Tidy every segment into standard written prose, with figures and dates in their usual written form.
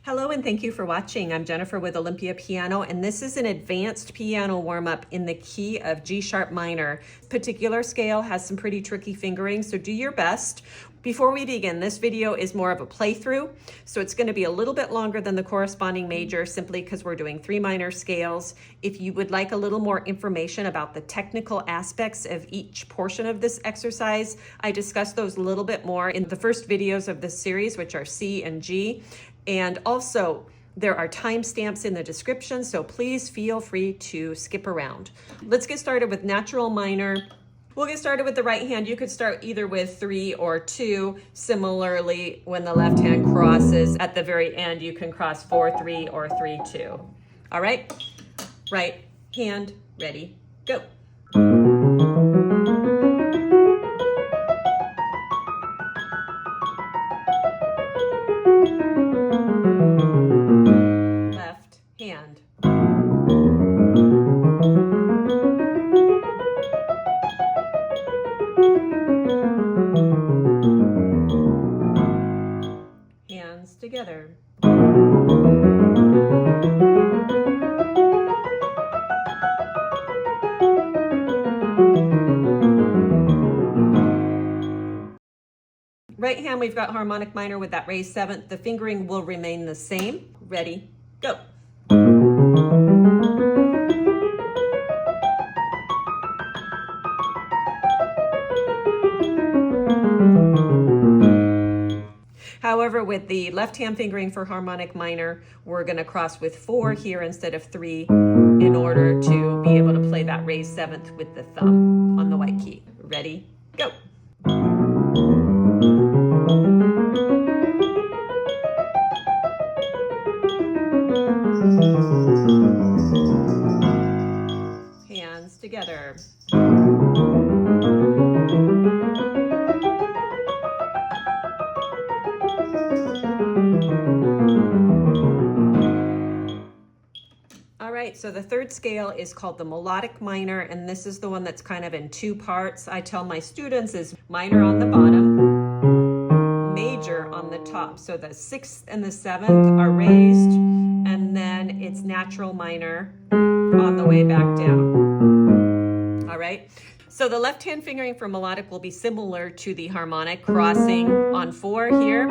Hello and thank you for watching. I'm Jennifer with Olympia Piano, and this is an advanced piano warm-up in the key of G sharp minor. Particular scale has some pretty tricky fingering, so do your best. Before we begin, this video is more of a playthrough, so it's going to be a little bit longer than the corresponding major simply because we're doing 3 minor scales. If you would like a little more information about the technical aspects of each portion of this exercise, I discuss those a little bit more in the first videos of this series, which are C and G. And also, there are timestamps in the description, so please feel free to skip around. Let's get started with natural minor. We'll get started with the right hand. You could start either with 3 or 2. Similarly, when the left hand crosses at the very end, you can cross 4-3 or 3-2. All right? Right hand, ready, go. Left hand. Hands together. Right hand, we've got harmonic minor with that raised 7th. The fingering will remain the same. Ready, go. However, with the left hand fingering for harmonic minor, we're going to cross with 4 here instead of 3 in order to be able to play that raised 7th with the thumb on the white key. Ready, go. Hands together. All right, so the third scale is called the melodic minor, and this is the one that's kind of in 2 parts. I tell my students is minor on the bottom, major on the top. So the 6th and the 7th are raised, and then it's natural minor on the way back down. All right, so the left hand fingering for melodic will be similar to the harmonic, crossing on 4 here.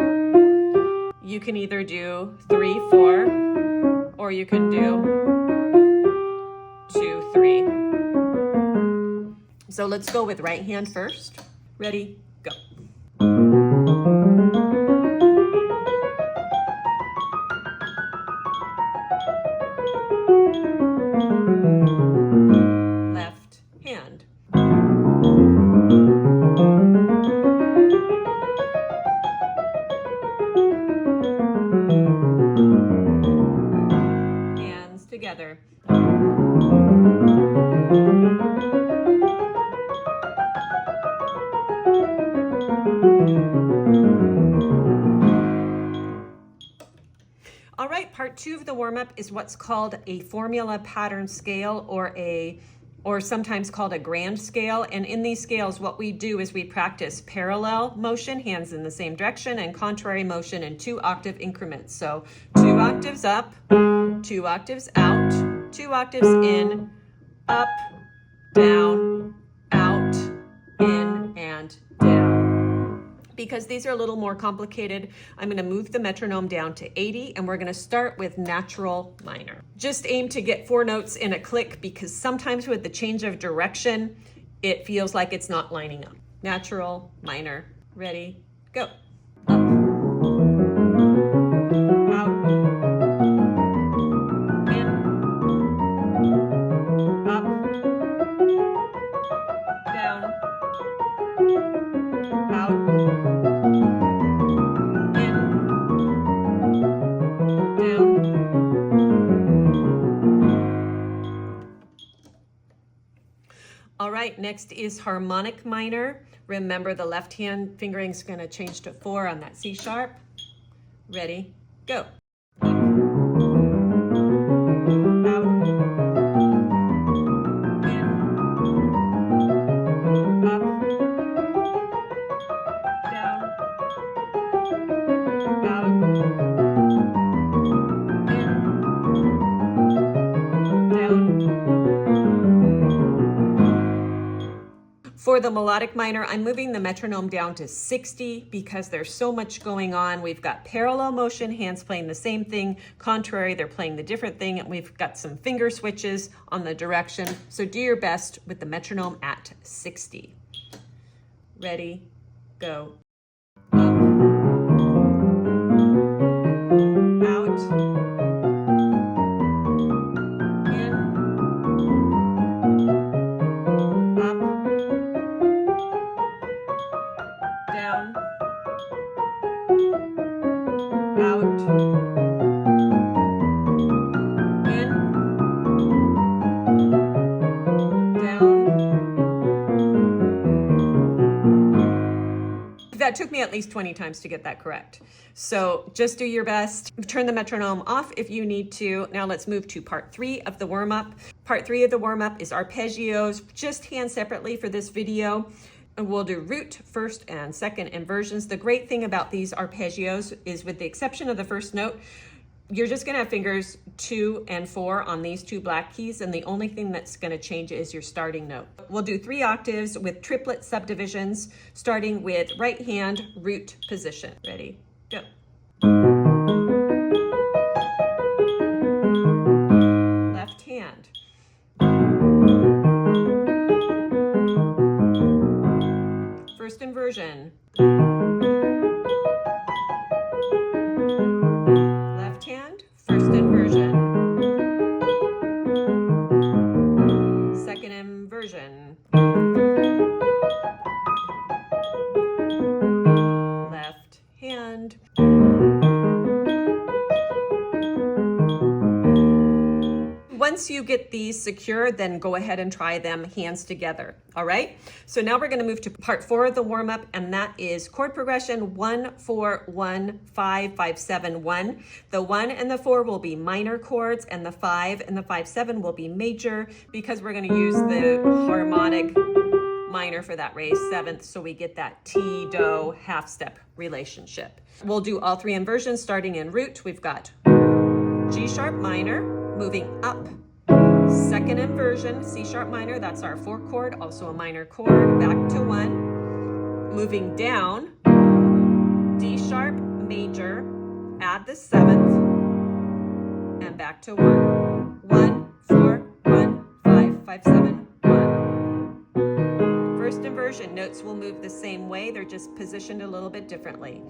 You can either do 3, 4, or you can do 2, 3. So let's go with right hand first. Ready, go. Left hand. Hands together. All right, part 2 of the warm-up is what's called a formula pattern scale, or sometimes called a grand scale. And in these scales, what we do is we practice parallel motion, hands in the same direction, and contrary motion in 2 octave increments. So 2 octaves up, 2 octaves out, 2 octaves in, up, down, out, in, and down. Because these are a little more complicated, I'm going to move the metronome down to 80, and we're going to start with natural minor. Just aim to get 4 notes in a click, because sometimes with the change of direction, it feels like it's not lining up. Natural minor. Ready, go. Up, out, in, up, down, out, in, down. All right, next is harmonic minor. Remember, the left hand fingering is going to change to 4 on that C sharp. Ready, go. Up, out, in, up, down, out, For the melodic minor, I'm moving the metronome down to 60 because there's so much going on. We've got parallel motion, hands playing the same thing. Contrary, they're playing the different thing. And we've got some finger switches on the direction. So do your best with the metronome at 60. Ready, go. That took me at least 20 times to get that correct. So just do your best. Turn the metronome off if you need to. Now let's move to part 3 of the warm-up. Part 3 of the warm-up is arpeggios, just hand separately for this video. And we'll do root, first and second inversions. The great thing about these arpeggios is, with the exception of the first note, you're just gonna have fingers 2 and 4 on these 2 black keys, and the only thing that's gonna change is your starting note. We'll do 3 octaves with triplet subdivisions, starting with right hand root position. Ready, go. Left hand. First inversion. First inversion. Second inversion. Left hand. Once you get these secure, then go ahead and try them hands together. All right. So now we're going to move to part 4 of the warm up, and that is chord progression 1, 4, 1, 5, 5, 7, 1. The 1 and the 4 will be minor chords, and the 5 and the 5, 7 will be major, because we're going to use the harmonic minor for that raised 7th, so we get that T-Do half step relationship. We'll do all 3 inversions starting in root. We've got G sharp minor, moving up. Second inversion, C sharp minor, that's our 4th chord, also a minor chord, back to 1. Moving down, D sharp major, add the 7th, and back to 1. 1, 4, 1, 5, 5, 7, 1. First inversion, notes will move the same way, they're just positioned a little bit differently.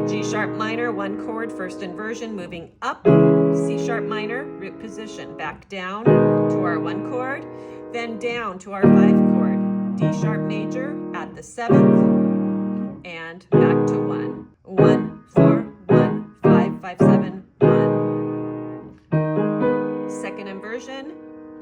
G sharp minor, 1 chord, first inversion, moving up. C sharp minor, root position, back down to our 1 chord, then down to our 5 chord. D sharp major, at the 7th, and back to 1. 1, 4, 1, 5, 5, 7, 1. Second inversion,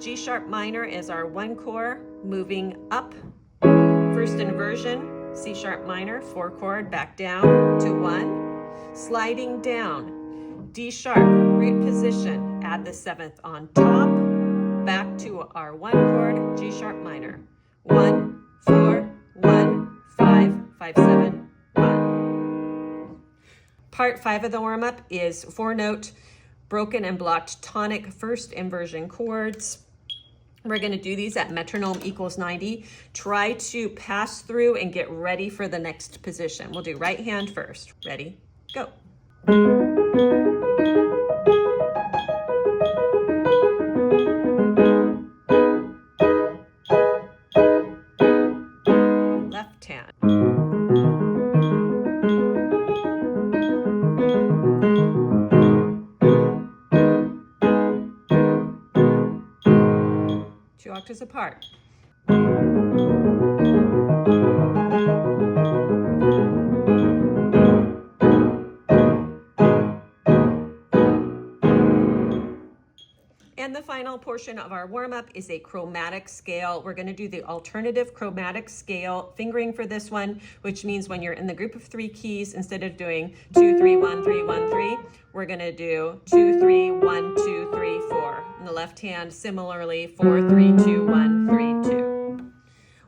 G sharp minor is our 1 chord, moving up. First inversion, C sharp minor, 4 chord, back down to 1. Sliding down, D sharp, root position, add the 7th on top, back to our 1 chord, G sharp minor. 1, 4, 1, 5, 5, 7, 1. Part 5 of the warm-up is 4-note, broken and blocked tonic first inversion chords. We're going to do these at metronome equals 90. Try to pass through and get ready for the next position. We'll do right hand first. Ready, go. Left hand. Two octaves apart. And the final portion of our warm-up is a chromatic scale. We're going to do the alternative chromatic scale fingering for this one, which means when you're in the group of 3 keys, instead of doing 2, 3, 1, 3, 1, 3, we're going to do 2, 3, 1, 2, 3, 4. In the left hand, similarly, 4, 3, 2, 1, 3, 2.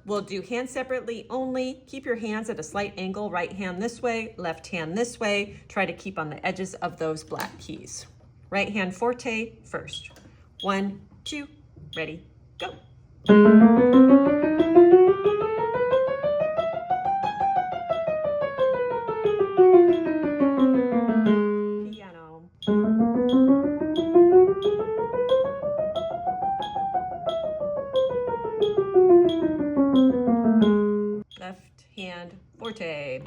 We'll do hands separately only. Keep your hands at a slight angle, right hand this way, left hand this way. Try to keep on the edges of those black keys. Right hand forte first. 1, 2, ready, go. and forte.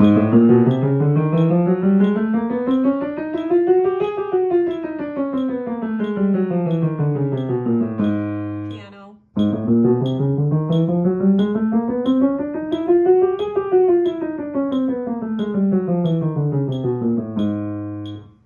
Piano.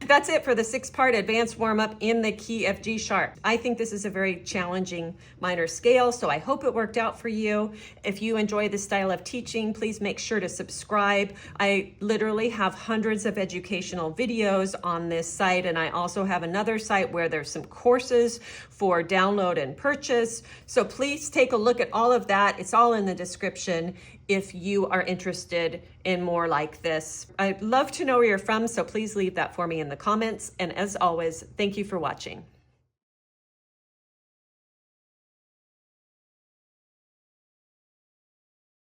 That's it for the 6-part advanced warm-up in the key of G sharp. I think this is a very challenging minor scale, so I hope it worked out for you. If you enjoy this style of teaching, please make sure to subscribe. I literally have hundreds of educational videos on this site, and I also have another site where there's some courses for download and purchase. So please take a look at all of that. It's all in the description if you are interested in more like this. I'd love to know where you're from, so please leave that for me in the comments. And as always, thank you for watching.